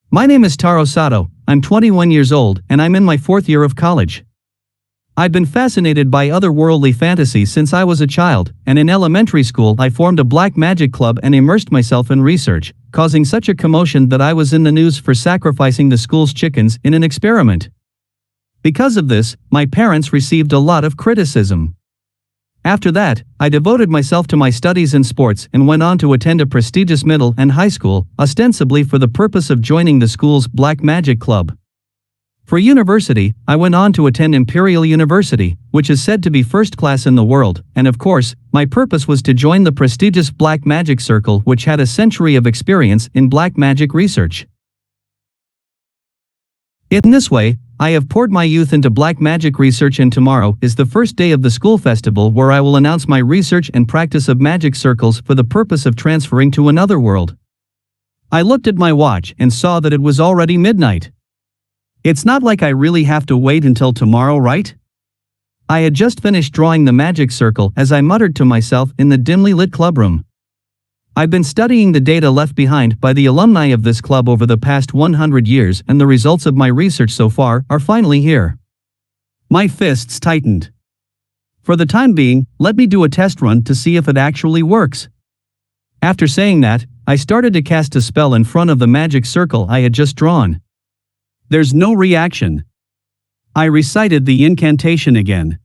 My name is Taro Sato, I'm 21 years old and I'm in my 4th year of college. I've been fascinated by otherworldly fantasy since I was a child, and in elementary school I formed a black magic club and immersed myself in research, causing such a commotion that I was in the news for sacrificing the school's chickens in an experiment. Because of this, my parents received a lot of criticism. After that, I devoted myself to my studies and sports and went on to attend a prestigious middle and high school, ostensibly for the purpose of joining the school's Black Magic Club. For university, I went on to attend Imperial University, which is said to be first class in the world, and of course, my purpose was to join the prestigious Black Magic Circle, which had a century of experience in black magic research. In this way, I have poured my youth into black magic research, and tomorrow is the first day of the school festival where I will announce my research and practice of magic circles for the purpose of transferring to another world. I looked at my watch and saw that it was already midnight. It's not like I really have to wait until tomorrow, right? I had just finished drawing the magic circle as I muttered to myself in the dimly lit clubroom. I've been studying the data left behind by the alumni of this club over the past 100 years, and the results of my research so far are finally here. My fists tightened. For the time being, let me do a test run to see if it actually works. After saying that, I started to cast a spell in front of the magic circle I had just drawn. There's no reaction. I recited the incantation again.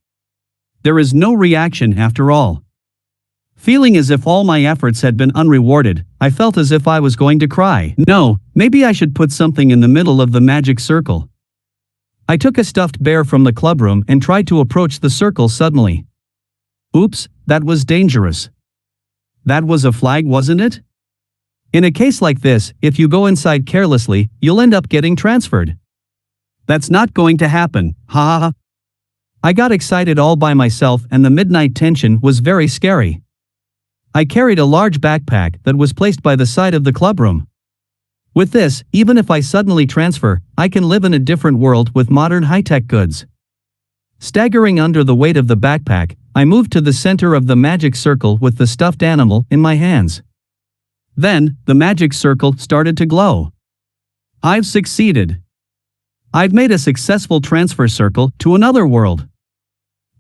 There is no reaction after all. Feeling as if all my efforts had been unrewarded, I felt as if I was going to cry. No, maybe I should put something in the middle of the magic circle. I took a stuffed bear from the clubroom and tried to approach the circle suddenly. Oops, that was dangerous. That was a flag, wasn't it? In a case like this, if you go inside carelessly, you'll end up getting transferred. That's not going to happen, ha ha ha. I got excited all by myself, and the midnight tension was very scary. I carried a large backpack that was placed by the side of the clubroom. With this, even if I suddenly transfer, I can live in a different world with modern high-tech goods. Staggering under the weight of the backpack, I moved to the center of the magic circle with the stuffed animal in my hands. Then, the magic circle started to glow. I've succeeded. I've made a successful transfer circle to another world.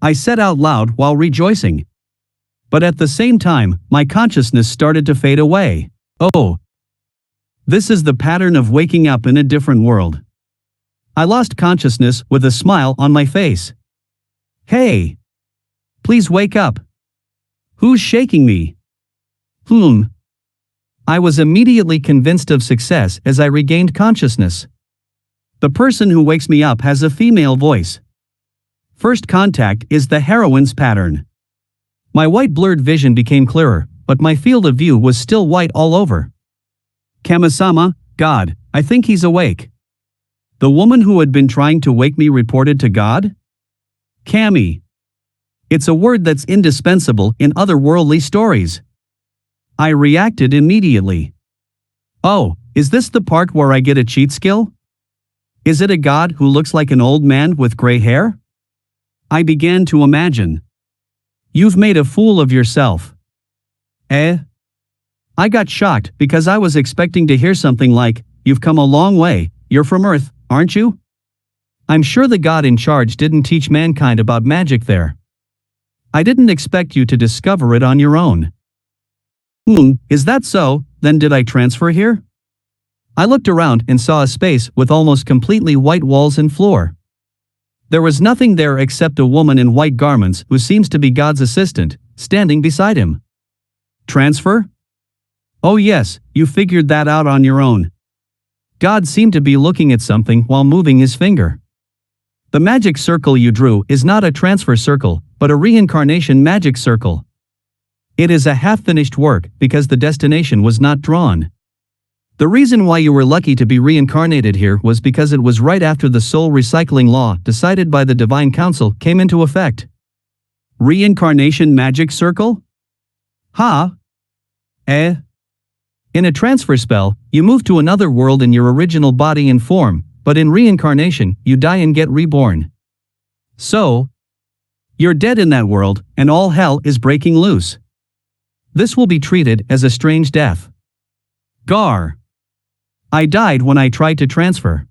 I said out loud while rejoicing. But at the same time, my consciousness started to fade away. Oh! This is the pattern of waking up in a different world. I lost consciousness with a smile on my face. Hey! Please wake up. Who's shaking me? I was immediately convinced of success as I regained consciousness. The person who wakes me up has a female voice. First contact is the heroine's pattern. My white blurred vision became clearer, but my field of view was still white all over. Kami-sama, God, I think he's awake. The woman who had been trying to wake me reported to God? Kami. It's a word that's indispensable in otherworldly stories. I reacted immediately. Oh, is this the part where I get a cheat skill? Is it a god who looks like an old man with gray hair? I began to imagine. You've made a fool of yourself. Eh? I got shocked because I was expecting to hear something like, "You've come a long way, you're from Earth, aren't you?" I'm sure the god in charge didn't teach mankind about magic there. I didn't expect you to discover it on your own. Is that so? Then did I transfer here? I looked around and saw a space with almost completely white walls and floor. There was nothing there except a woman in white garments who seems to be God's assistant, standing beside him. Transfer? Oh yes, you figured that out on your own. God seemed to be looking at something while moving his finger. The magic circle you drew is not a transfer circle, but a reincarnation magic circle. It is a half-finished work because the destination was not drawn. The reason why you were lucky to be reincarnated here was because it was right after the soul recycling law decided by the Divine Council came into effect. Reincarnation magic circle? Ha? Eh? In a transfer spell, you move to another world in your original body and form, but in reincarnation, you die and get reborn. So, you're dead in that world, and all hell is breaking loose. This will be treated as a strange death. Gar. I died when I tried to transfer.